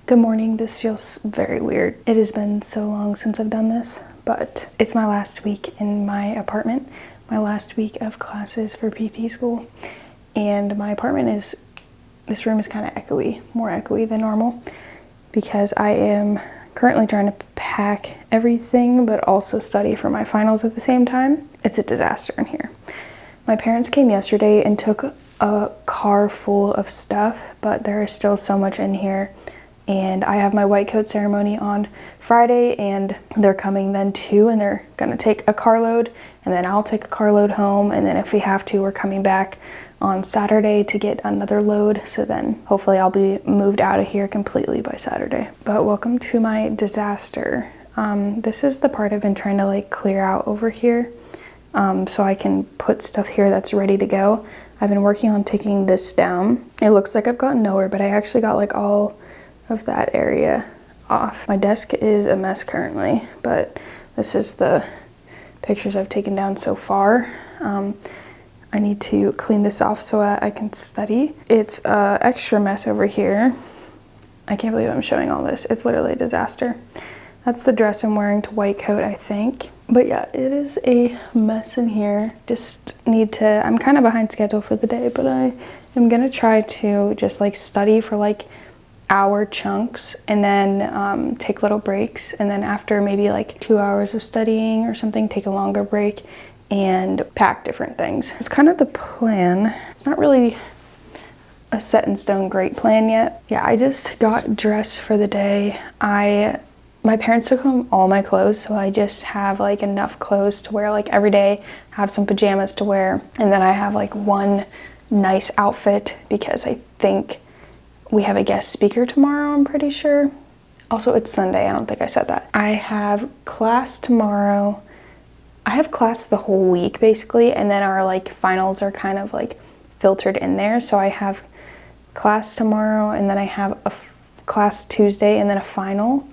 Good morning. This feels very weird. It has been so long since I've done this, but it's my last week in my apartment, my last week of classes for PT school, and my apartment this room is kind of echoey, more echoey than normal, because I am currently trying to pack everything, but also study for my finals at the same time. It's a disaster in here. My parents came yesterday and took a car full of stuff, but there is still so much in here. And I have my white coat ceremony on Friday, and they're coming then too, and they're gonna take a carload, and then I'll take a carload home, and then if we have to, we're coming back on Saturday to get another load, so then hopefully I'll be moved out of here completely by Saturday. But welcome to my disaster. This is the part I've been trying to like clear out over here, so I can put stuff here that's ready to go. I've been working on taking this down. It looks like I've gotten nowhere, but I actually got like all of that area off. My desk is a mess currently, but this is the pictures I've taken down so far. I need to clean this off so that I can study. It's an extra mess over here. I can't believe I'm showing all this. It's literally a disaster. That's the dress I'm wearing to white coat, I think. But yeah, it is a mess in here. I'm kind of behind schedule for the day, but I am gonna try to just like study for like hour chunks and then take little breaks, and then after maybe like 2 hours of studying or something, take a longer break and pack different things. It's kind of the plan. It's not really a set in stone great plan yet. Yeah, I just got dressed for the day. My parents took home all my clothes, so I just have like enough clothes to wear like every day, have some pajamas to wear, and then I have like one nice outfit because I think we have a guest speaker tomorrow, I'm pretty sure. Also, it's Sunday. I don't think I said that. I have class tomorrow. I have class the whole week, basically, and then our like finals are kind of like filtered in there. So I have class tomorrow, and then I have a class Tuesday, and then a final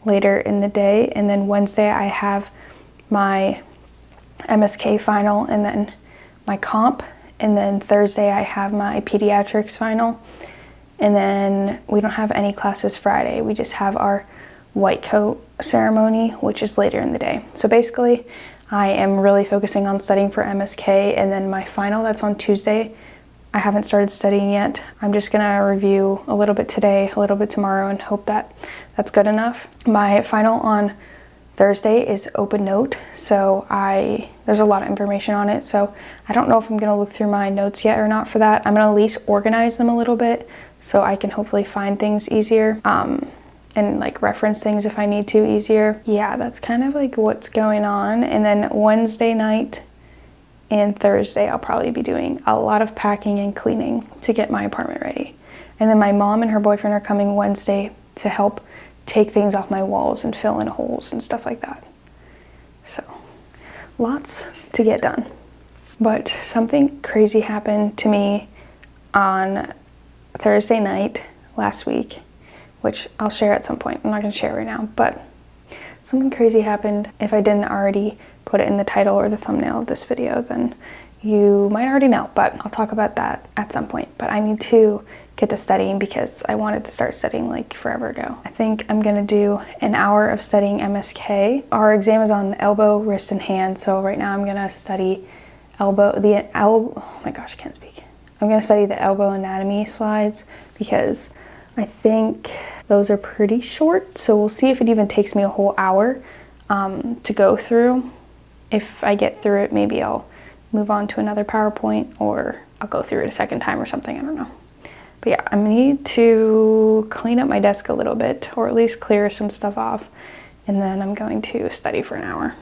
later in the day. And then Wednesday I have my MSK final, and then my comp. And then Thursday I have my pediatrics final. And then we don't have any classes Friday. We just have our white coat ceremony, which is later in the day. So basically, I am really focusing on studying for MSK, and then my final, that's on Tuesday. I haven't started studying yet. I'm just gonna review a little bit today, a little bit tomorrow, and hope that that's good enough. My final on Thursday is open note, so there's a lot of information on it, so I don't know if I'm gonna look through my notes yet or not for that. I'm gonna at least organize them a little bit so I can hopefully find things easier and like reference things if I need to easier. Yeah, that's kind of like what's going on. And then Wednesday night and Thursday I'll probably be doing a lot of packing and cleaning to get my apartment ready. And then my mom and her boyfriend are coming Wednesday to help take things off my walls and fill in holes and stuff like that. So lots to get done. But something crazy happened to me on Thursday night last week, which I'll share at some point. I'm not gonna share it right now, but something crazy happened. If I didn't already put it in the title or the thumbnail of this video, then you might already know, but I'll talk about that at some point. But I need to get to studying because I wanted to start studying like forever ago. I think I'm gonna do an hour of studying MSK. Our exam is on elbow, wrist, and hand, so right now I'm gonna study oh my gosh, I can't speak. I'm gonna study the elbow anatomy slides because I think those are pretty short, so we'll see if it even takes me a whole hour to go through. If I get through it, maybe I'll move on to another PowerPoint, or I'll go through it a second time or something, I don't know. But yeah, I need to clean up my desk a little bit, or at least clear some stuff off, and then I'm going to study for an hour.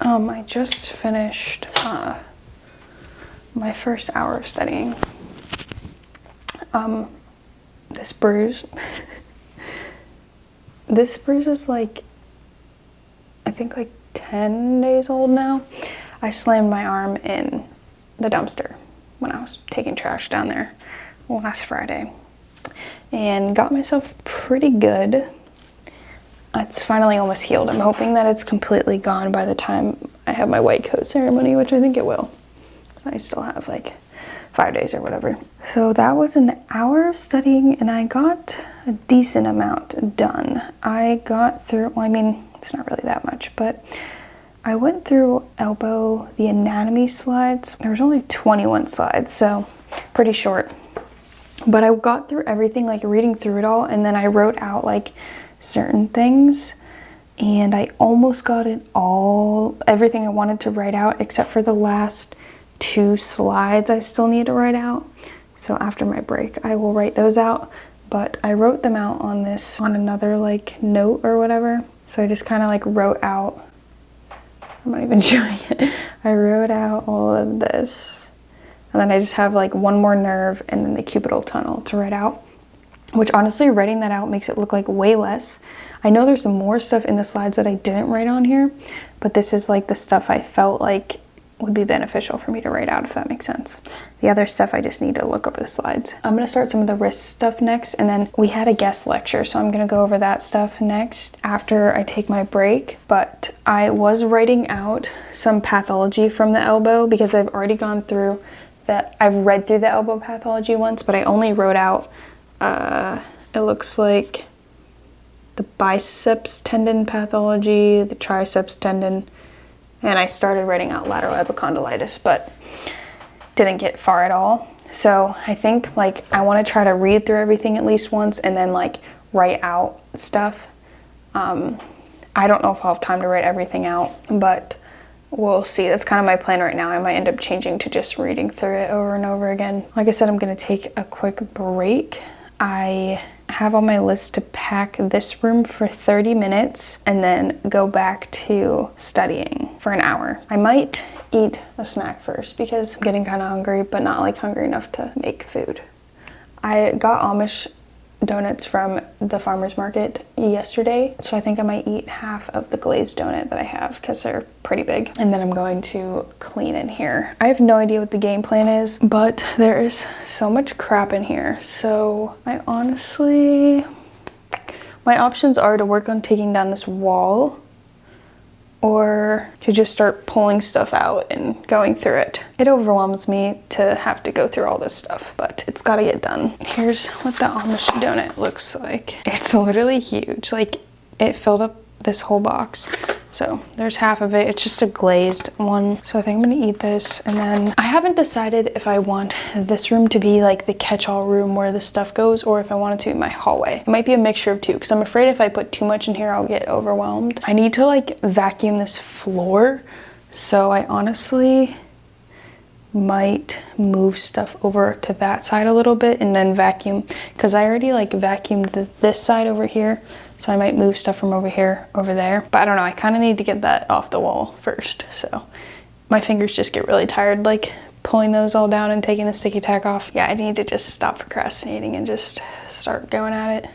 I just finished my first hour of studying. This bruise. This bruise is like, I think like 10 days old now. I slammed my arm in the dumpster when I was taking trash down there last Friday and got myself pretty good. It's finally almost healed. I'm hoping that it's completely gone by the time I have my white coat ceremony, which I think it will. I still have like 5 days or whatever. So that was an hour of studying and I got a decent amount done. I got through, well, I mean, it's not really that much, but I went through elbow, the anatomy slides. There was only 21 slides, so pretty short. But I got through everything, like reading through it all, and then I wrote out like certain things, and I almost got it all, everything I wanted to write out, except for the last 2 slides I still need to write out. So after my break, I will write those out, but I wrote them out on another like note or whatever. So I just kind of like wrote out, I'm not even showing it. I wrote out all of this, and then I just have like one more nerve and then the cubital tunnel to write out, which honestly, writing that out makes it look like way less. I know there's more stuff in the slides that I didn't write on here, but this is like the stuff I felt like would be beneficial for me to write out, if that makes sense. The other stuff I just need to look over the slides. I'm gonna start some of the wrist stuff next, and then we had a guest lecture, so I'm gonna go over that stuff next after I take my break. But I was writing out some pathology from the elbow because I've already gone through that. I've read through the elbow pathology once, but I only wrote out it looks like the biceps tendon pathology, the triceps tendon, and I started writing out lateral epicondylitis, but didn't get far at all. So I think like I want to try to read through everything at least once and then like write out stuff. I don't know if I'll have time to write everything out, but we'll see. That's kind of my plan right now. I might end up changing to just reading through it over and over again. Like I said, I'm going to take a quick break. I have on my list to pack this room for 30 minutes and then go back to studying for an hour. I might eat a snack first because I'm getting kind of hungry, but not like hungry enough to make food. I got Amish donuts from the farmer's market yesterday, so I think I might eat half of the glazed donut that I have because they're pretty big, and then I'm going to clean in here. I have no idea what the game plan is, but there is so much crap in here, so my options are to work on taking down this wall or to just start pulling stuff out and going through it. It overwhelms me to have to go through all this stuff, but it's gotta get done. Here's what the Amish donut looks like. It's literally huge. Like, it filled up this whole box. So there's half of it. It's just a glazed one. So I think I'm gonna eat this, and then I haven't decided if I want this room to be like the catch-all room where the stuff goes, or if I want it to be my hallway. It might be a mixture of two, because I'm afraid if I put too much in here, I'll get overwhelmed. I need to like vacuum this floor, so I honestly might move stuff over to that side a little bit and then vacuum, because I already like vacuumed this side over here. So I might move stuff from over here, over there. But I don't know, I kind of need to get that off the wall first. So my fingers just get really tired, like pulling those all down and taking the sticky tack off. Yeah, I need to just stop procrastinating and just start going at it.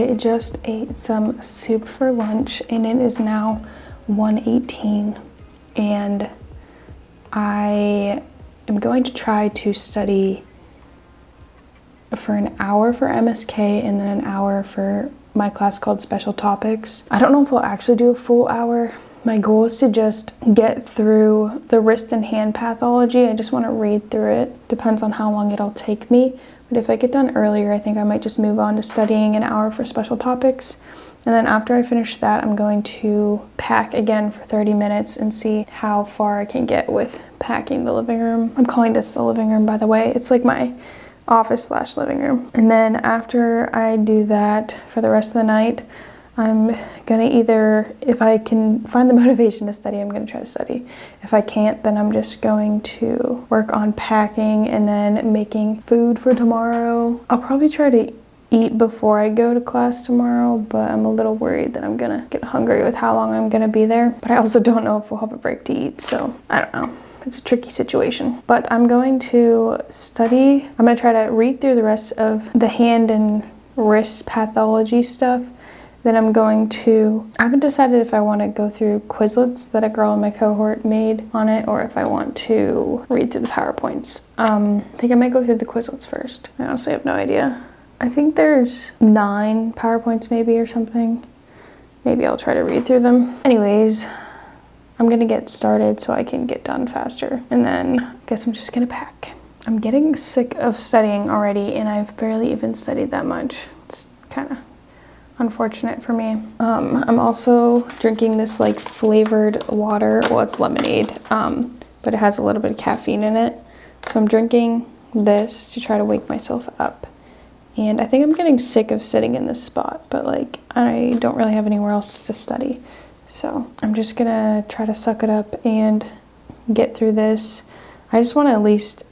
I just ate some soup for lunch and it is now 1:18 and I am going to try to study for an hour for MSK and then an hour for my class called Special Topics. I don't know if we'll actually do a full hour. My goal is to just get through the wrist and hand pathology. I just want to read through it. Depends on how long it'll take me. But if I get done earlier, I think I might just move on to studying an hour for Special Topics. And then after I finish that, I'm going to pack again for 30 minutes and see how far I can get with packing the living room. I'm calling this the living room, by the way. It's like my office / living room. And then after I do that for the rest of the night, I'm gonna either, if I can find the motivation to study, I'm gonna try to study. If I can't, then I'm just going to work on packing and then making food for tomorrow. I'll probably try to eat before I go to class tomorrow, but I'm a little worried that I'm gonna get hungry with how long I'm gonna be there. But I also don't know if we'll have a break to eat, so I don't know. It's a tricky situation. But I'm going to study. I'm gonna try to read through the rest of the hand and wrist pathology stuff. Then I'm going to, I haven't decided if I want to go through Quizlets that a girl in my cohort made on it or if I want to read through the PowerPoints. I think I might go through the Quizlets first. I honestly have no idea. I think there's 9 PowerPoints maybe or something. Maybe I'll try to read through them. Anyways, I'm gonna get started so I can get done faster. And then I guess I'm just gonna pack. I'm getting sick of studying already and I've barely even studied that much. It's kind of unfortunate for me. I'm also drinking this like flavored water. Well, it's lemonade, but it has a little bit of caffeine in it. So I'm drinking this to try to wake myself up. And I think I'm getting sick of sitting in this spot, but like I don't really have anywhere else to study. So I'm just gonna try to suck it up and get through this. I just want to at least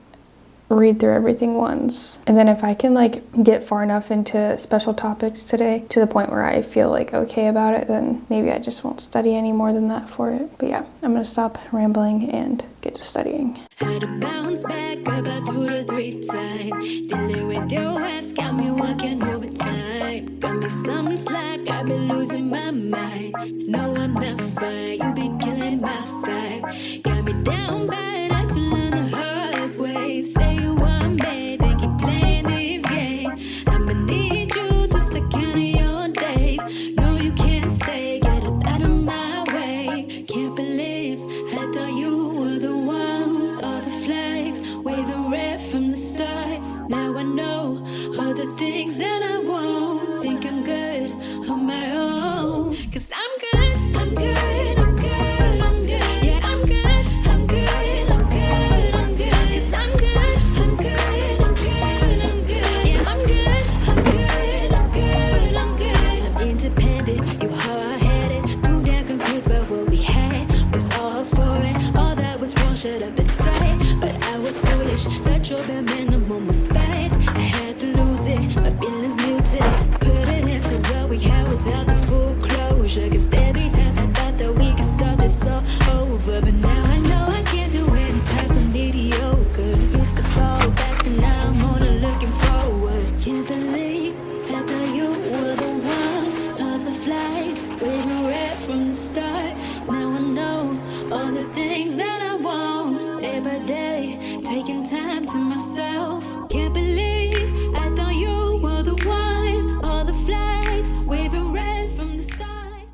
read through everything once. And then if I can like get far enough into Special Topics today to the point where I feel like okay about it, then maybe I just won't study any more than that for it. But yeah, I'm gonna stop rambling and get to studying. Had to bounce back about 2 to 3 times. Dealing with your ass got me working overtime. Got me some slack, I've been losing my mind. No, I'm not fine, you be killing my vibe. Got me down bad, I had to learn the hard way. Say you want me, then keep playing these games. I'ma need you to start counting your days. No, you can't stay, get up out of my way. Can't believe I thought you were the one. All the flags waving red from the start. Now I know all the things that I want. Think I'm good on my own. 'Cause I'm good, I'm good, I'm good, I'm good. Yeah, I'm good, I'm good, I'm good, I'm good. 'Cause I'm good, I'm good, I'm good, I'm good. Yeah, I'm good, I'm good, I'm good, I'm good. I'm independent, you hard-headed. Too damn confused about what we had. Was all for it, all that was wrong, shut up and say. But I was foolish, that your bare minimum was space. I had to lose it, my feelings muted. Put it into what we had without the full closure. 'Cause there be times I thought that we could start this all over. But now I know I can't do any type of mediocre. Used to fall back and now I'm on a looking forward. Can't believe I thought you were the one. All the flags waving red from the start. Now I know all the things that I want. Day by day, taking time to myself. Can't believe I thought you were the one. All the flags waving red from the start.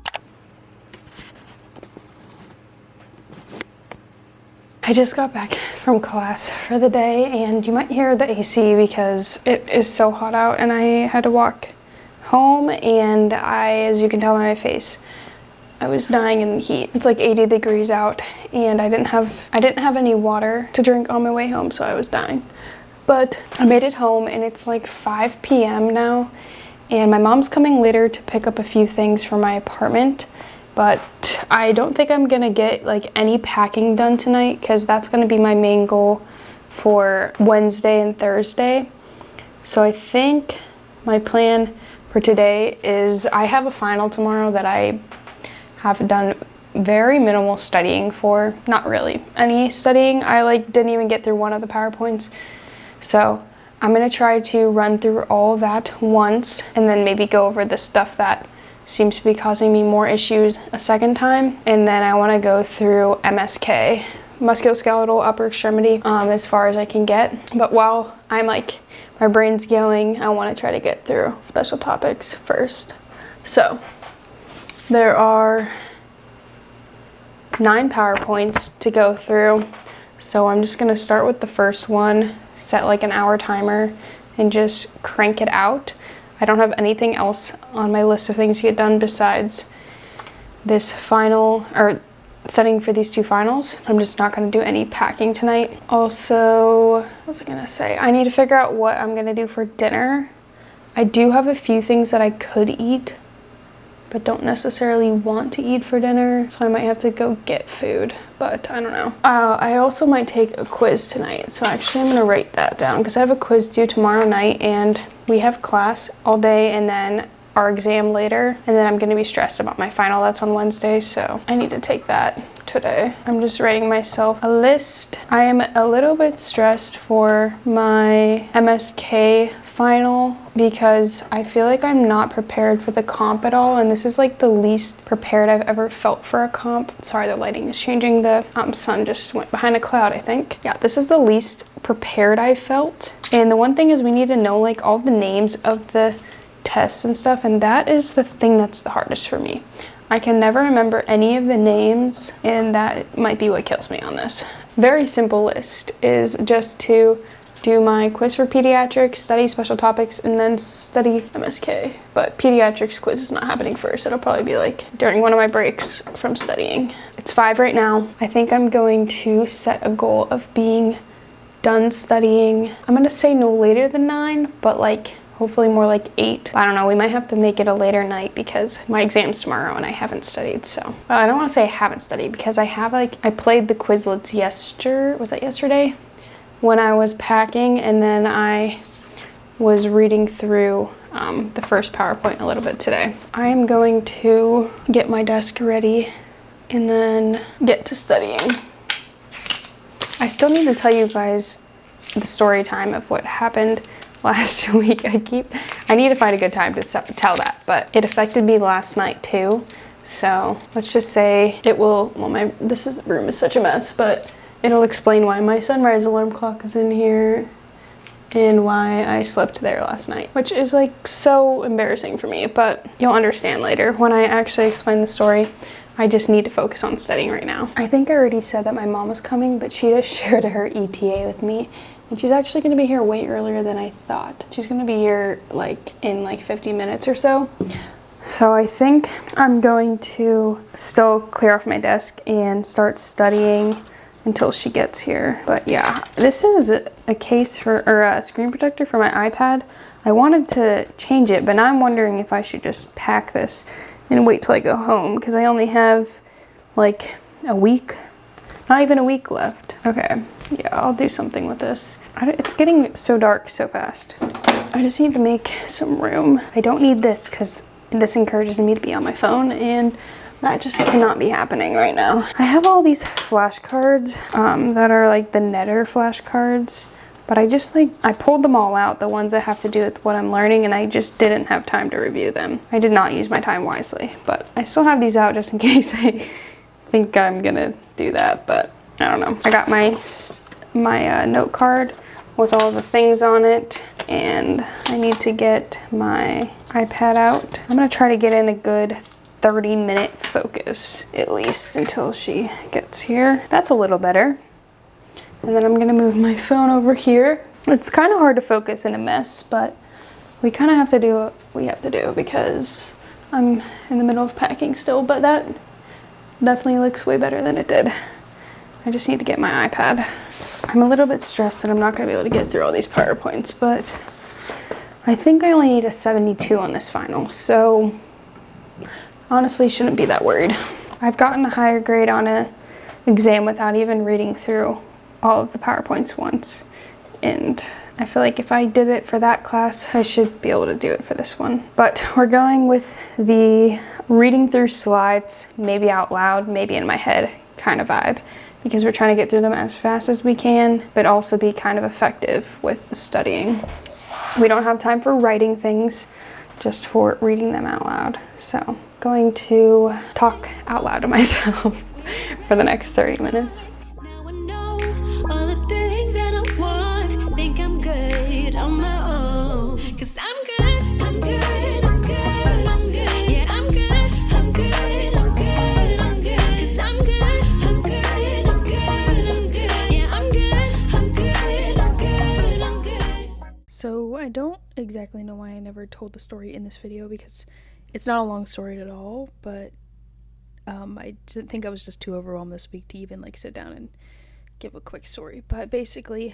I just got back from class for the day and you might hear the AC because it is so hot out and I had to walk home and as you can tell by my face, I was dying in the heat. It's like 80 degrees out and I didn't have any water to drink on my way home, so I was dying. But I made it home and it's like 5 p.m. now and my mom's coming later to pick up a few things for my apartment, but I don't think I'm gonna get like any packing done tonight because that's gonna be my main goal for Wednesday and Thursday. So I think my plan for today is I have a final tomorrow that I have done very minimal studying for. Not really any studying. I like didn't even get through one of the PowerPoints. So I'm gonna try to run through all of that once and then maybe go over the stuff that seems to be causing me more issues a second time. And then I wanna go through MSK, musculoskeletal upper extremity, as far as I can get. But while I'm like, my brain's going, I wanna try to get through special topics first. So there are 9 PowerPoints to go through. So I'm just gonna start with the first one, set like an hour timer, and just crank it out. I don't have anything else on my list of things to get done besides this final, or studying for these 2 finals. I'm just not gonna do any packing tonight. Also, what was I gonna say? I need to figure out what I'm gonna do for dinner. I do have a few things that I could eat, but don't necessarily want to eat for dinner, so I might have to go get food, but I don't know. I also might take a quiz tonight, so actually I'm gonna write that down because I have a quiz due tomorrow night and we have class all day and then our exam later, and then I'm gonna be stressed about my final that's on Wednesday, so I need to take that today. I'm just writing myself a list. I am a little bit stressed for my MSK final because I feel like I'm not prepared for the comp at all, and this is like the least prepared I've ever felt for a comp. Sorry, the lighting is changing. The sun just went behind a cloud, I think. Yeah, this is the least prepared I felt. And the one thing is we need to know like all the names of the tests and stuff, and that is the thing that's the hardest for me. I can never remember any of the names, and that might be what kills me on this. Very simple list is just to do my quiz for pediatrics, study special topics, and then study MSK. But pediatrics quiz is not happening first. It'll probably be like during one of my breaks from studying. It's 5 right now. I think I'm going to set a goal of being done studying. I'm gonna say no later than 9, but like hopefully more like 8. I don't know, we might have to make it a later night because my exam's tomorrow and I haven't studied, so. Well, I don't wanna say I haven't studied because I played the Quizlets yesterday? When I was packing, and then I was reading through the first PowerPoint a little bit today. I am going to get my desk ready and then get to studying. I still need to tell you guys the story time of what happened last week. I need to find a good time to tell that, but it affected me last night too. So let's just say it will, well, this room is such a mess, but it'll explain why my sunrise alarm clock is in here and why I slept there last night, which is like so embarrassing for me, but you'll understand later when I actually explain the story. I just need to focus on studying right now. I think I already said that my mom was coming, but she just shared her ETA with me, and she's actually gonna be here way earlier than I thought. She's gonna be here like in like 50 minutes or so. So I think I'm going to still clear off my desk and start studying until she gets here. But yeah, this is a case for, or a screen protector for my iPad. I wanted to change it, but now I'm wondering if I should just pack this and wait till I go home because I only have like a week, not even a week left. Okay, yeah, I'll do something with this. It's getting so dark so fast. I just need to make some room. I don't need this because this encourages me to be on my phone, and that just cannot be happening right now. I have all these flashcards that are like the Netter flashcards, but I pulled them all out, the ones that have to do with what I'm learning, and I just didn't have time to review them. I did not use my time wisely, but I still have these out just in case I think I'm gonna do that, but I don't know. I got my note card with all the things on it, and I need to get my iPad out. I'm gonna try to get in a good 30-minute focus at least until she gets here. That's a little better. And then I'm gonna move my phone over here. It's kind of hard to focus in a mess, but we kind of have to do what we have to do because I'm in the middle of packing still, but that definitely looks way better than it did. I just need to get my iPad. I'm a little bit stressed that I'm not gonna be able to get through all these PowerPoints, but I think I only need a 72 on this final, so honestly shouldn't be that worried. I've gotten a higher grade on an exam without even reading through all of the PowerPoints once, and I feel like if I did it for that class, I should be able to do it for this one. But we're going with the reading through slides, maybe out loud, maybe in my head kind of vibe. because we're trying to get through them as fast as we can, but also be kind of effective with the studying. We don't have time for writing things, just for reading them out loud. So going to talk out loud to myself for the next 30 minutes. Now I know all the things that I want. Think I'm good on my own. 'Cause I'm good, I'm good, I'm good, I'm good. Yeah, I'm good, I'm good, I'm good, I'm good. 'Cause I'm good, I'm good, I'm good, I'm good. Yeah, I'm good, I'm good, I'm good, I'm good. So I don't exactly know why I never told the story in this video, because it's not a long story at all, but I didn't think I was just too overwhelmed this week to even like sit down and give a quick story. But basically,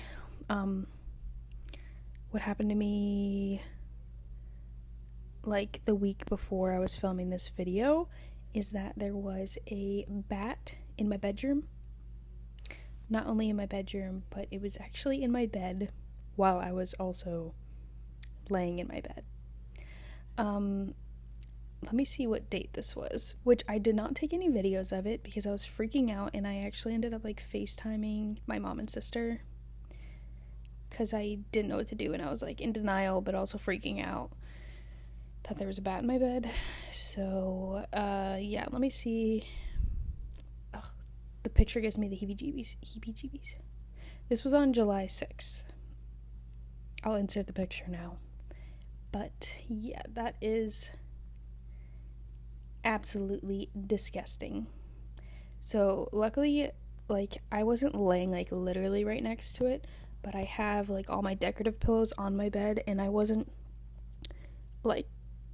what happened to me like the week before I was filming this video is that there was a bat in my bedroom. Not only in my bedroom, but it was actually in my bed while I was also laying in my bed. Let me see what date this was, which I did not take any videos of it because I was freaking out, and I actually ended up like FaceTiming my mom and sister because I didn't know what to do, and I was like in denial but also freaking out that there was a bat in my bed. So yeah, let me see. Ugh, the picture gives me the heebie-jeebies. This was on July 6th. I'll insert the picture now. But yeah, that is absolutely disgusting. So luckily, like, I wasn't laying like literally right next to it, but I have like all my decorative pillows on my bed, and I wasn't like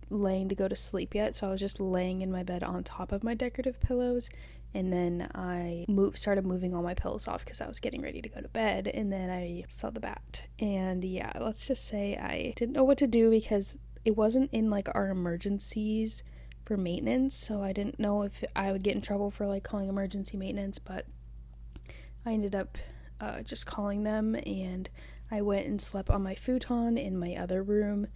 laying to go to sleep yet, so I was just laying in my bed on top of my decorative pillows, and then I started moving all my pillows off because I was getting ready to go to bed, and then I saw the bat. And yeah, let's just say I didn't know what to do because it wasn't in like our emergencies for maintenance, so I didn't know if I would get in trouble for like calling emergency maintenance, but I ended up just calling them, and I went and slept on my futon in my other room,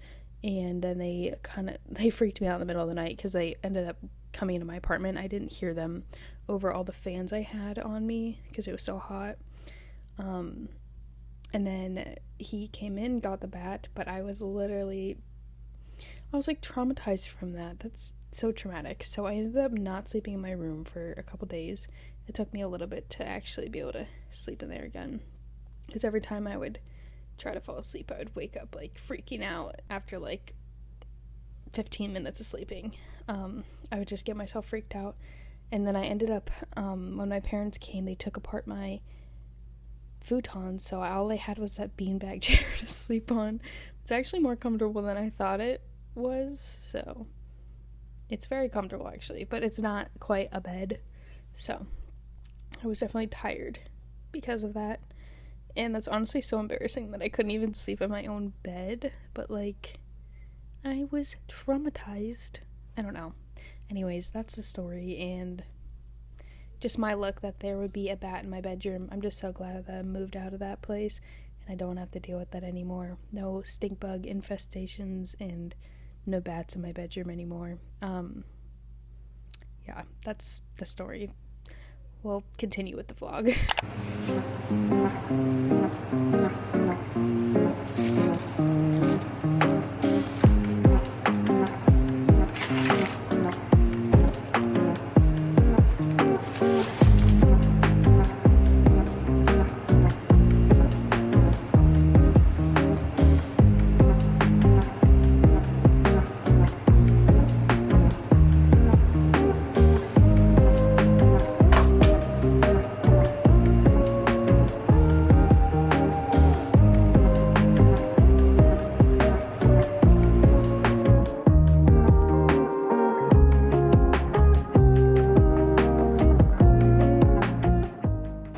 and then they freaked me out in the middle of the night because they ended up coming into my apartment. I didn't hear them over all the fans I had on me because it was so hot. And then he came in, got the bat, but I was like traumatized from that. That's so traumatic. So I ended up not sleeping in my room for a couple days. It took me a little bit to actually be able to sleep in there again, because every time I would try to fall asleep, I would wake up like freaking out after like 15 minutes of sleeping. I would just get myself freaked out. And then I ended up, when my parents came, they took apart my futon, so all I had was that beanbag chair to sleep on. It's actually more comfortable than I thought it was, so it's very comfortable actually, but it's not quite a bed. So I was definitely tired because of that, and that's honestly so embarrassing that I couldn't even sleep in my own bed, but like I was traumatized. I don't know. Anyways, that's the story, and just my luck that there would be a bat in my bedroom. I'm just so glad that I moved out of that place and I don't have to deal with that anymore. No stink bug infestations and no bats in my bedroom anymore. Yeah, that's the story. We'll continue with the vlog.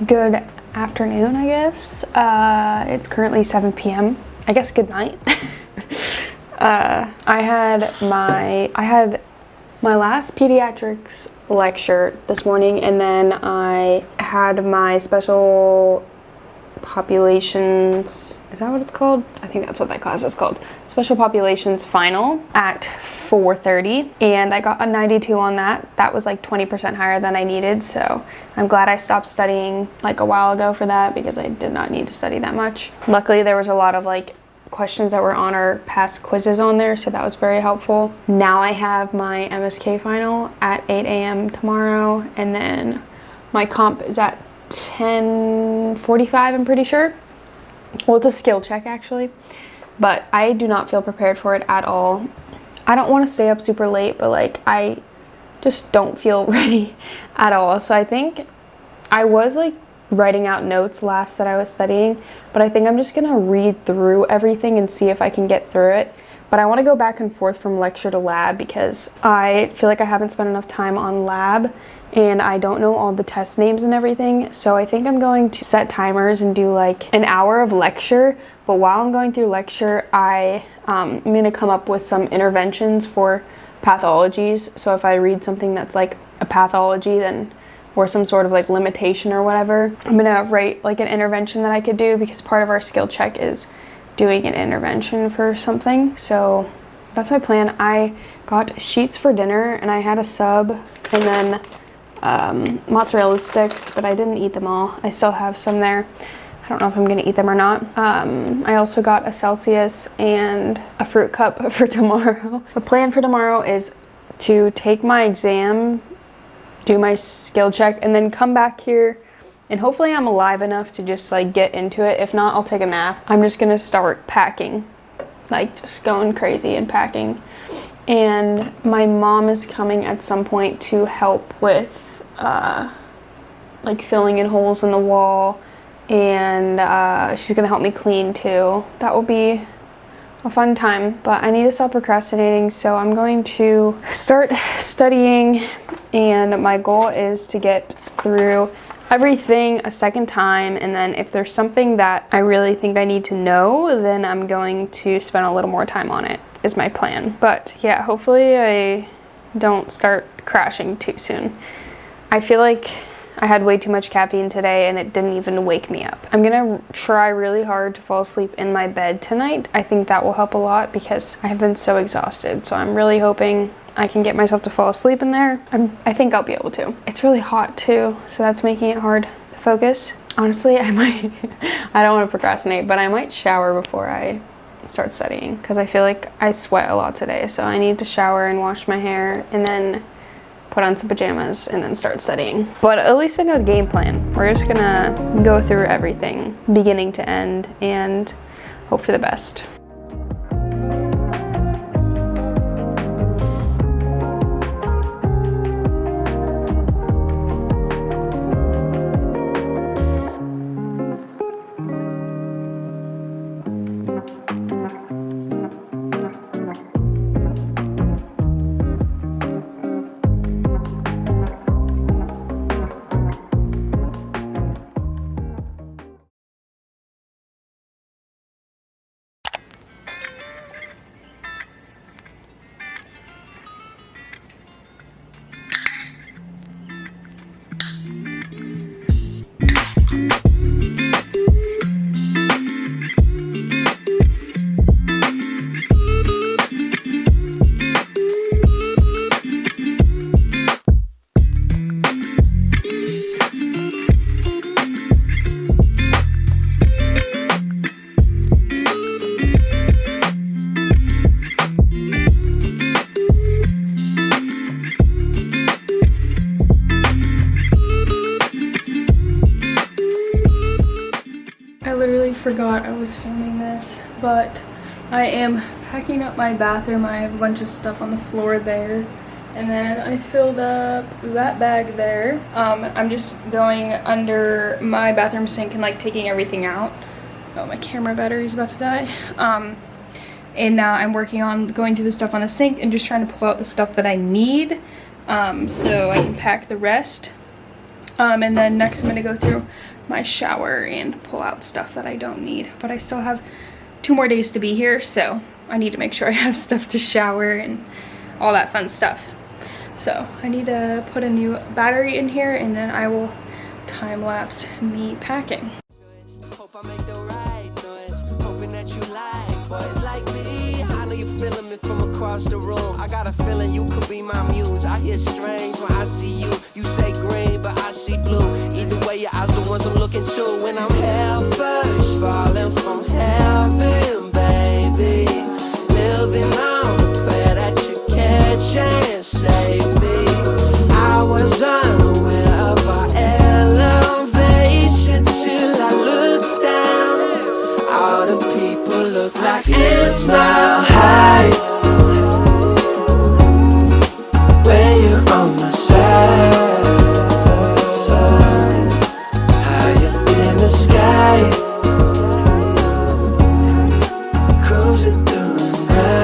Good afternoon, I guess. It's currently 7 p.m. I guess good night. I had my last pediatrics lecture this morning, and then I had my special populations, is that what it's called? I think that's what that class is called. special populations final at 4:30, and I got a 92 on that. That was like 20% higher than I needed, so I'm glad I stopped studying like a while ago for that because I did not need to study that much. Luckily, there was a lot of like questions that were on our past quizzes on there, so that was very helpful. Now I have my MSK final at 8 a.m. tomorrow, and then my comp is at 10:45, I'm pretty sure. Well, it's a skill check actually, but I do not feel prepared for it at all. I don't want to stay up super late, but like I just don't feel ready at all. So I think I was like writing out notes last that I was studying, but I think I'm just gonna read through everything and see if I can get through it. But I want to go back and forth from lecture to lab because I feel like I haven't spent enough time on lab and I don't know all the test names and everything. So I think I'm going to set timers and do like an hour of lecture, but while I'm going through lecture, I'm gonna come up with some interventions for pathologies. So if I read something that's like a pathology, then or some sort of like limitation or whatever, I'm gonna write like an intervention that I could do because part of our skill check is doing an intervention for something. So that's my plan. I got sheets for dinner and I had a sub and then mozzarella sticks, but I didn't eat them all. I still have some there. I don't know if I'm gonna eat them or not. I also got a Celsius and a fruit cup for tomorrow. The plan for tomorrow is to take my exam, do my skill check, and then come back here and hopefully I'm alive enough to just like get into it. If not, I'll take a nap. I'm just gonna start packing, like just going crazy and packing. And my mom is coming at some point to help with like filling in holes in the wall, and she's gonna help me clean too. That will be a fun time, but I need to stop procrastinating, so I'm going to start studying, and my goal is to get through everything a second time, and then if there's something that I really think I need to know, then I'm going to spend a little more time on it, is my plan. But yeah, hopefully I don't start crashing too soon. I feel like I had way too much caffeine today and it didn't even wake me up. I'm gonna try really hard to fall asleep in my bed tonight. I think that will help a lot because I have been so exhausted. So I'm really hoping I can get myself to fall asleep in there. I think I'll be able to. It's really hot too, so that's making it hard to focus. Honestly, I don't want to procrastinate, but I might shower before I start studying because I feel like I sweat a lot today. So I need to shower and wash my hair and then put on some pajamas and then start studying. But at least I know the game plan. We're just gonna go through everything beginning to end and hope for the best. Forgot I was filming this, but I am packing up my bathroom. I have a bunch of stuff on the floor there, and then I filled up that bag there. I'm just going under my bathroom sink and like taking everything out. Oh, my camera battery's about to die. And now I'm working on going through the stuff on the sink and just trying to pull out the stuff that I need, so I can pack the rest. And then next I'm gonna go through my shower and pull out stuff that I don't need. But I still have 2 more days to be here, so I need to make sure I have stuff to shower and all that fun stuff. So I need to put a new battery in here, and then I will time lapse me packing. Hope I make the right noise, hoping that you like boys like me. feeling me from across the room. I got a feeling you could be my muse. I hear strange when I see you. You say green, but I see blue. Either way, your eyes the ones I'm looking to. When I'm hell first, falling from heaven, baby. Living on the prayer that you catch and save me. I was unaware of our elevation till I looked down. All the people look like it's mile high. When you're on my side, high up in the sky, cruising through the night.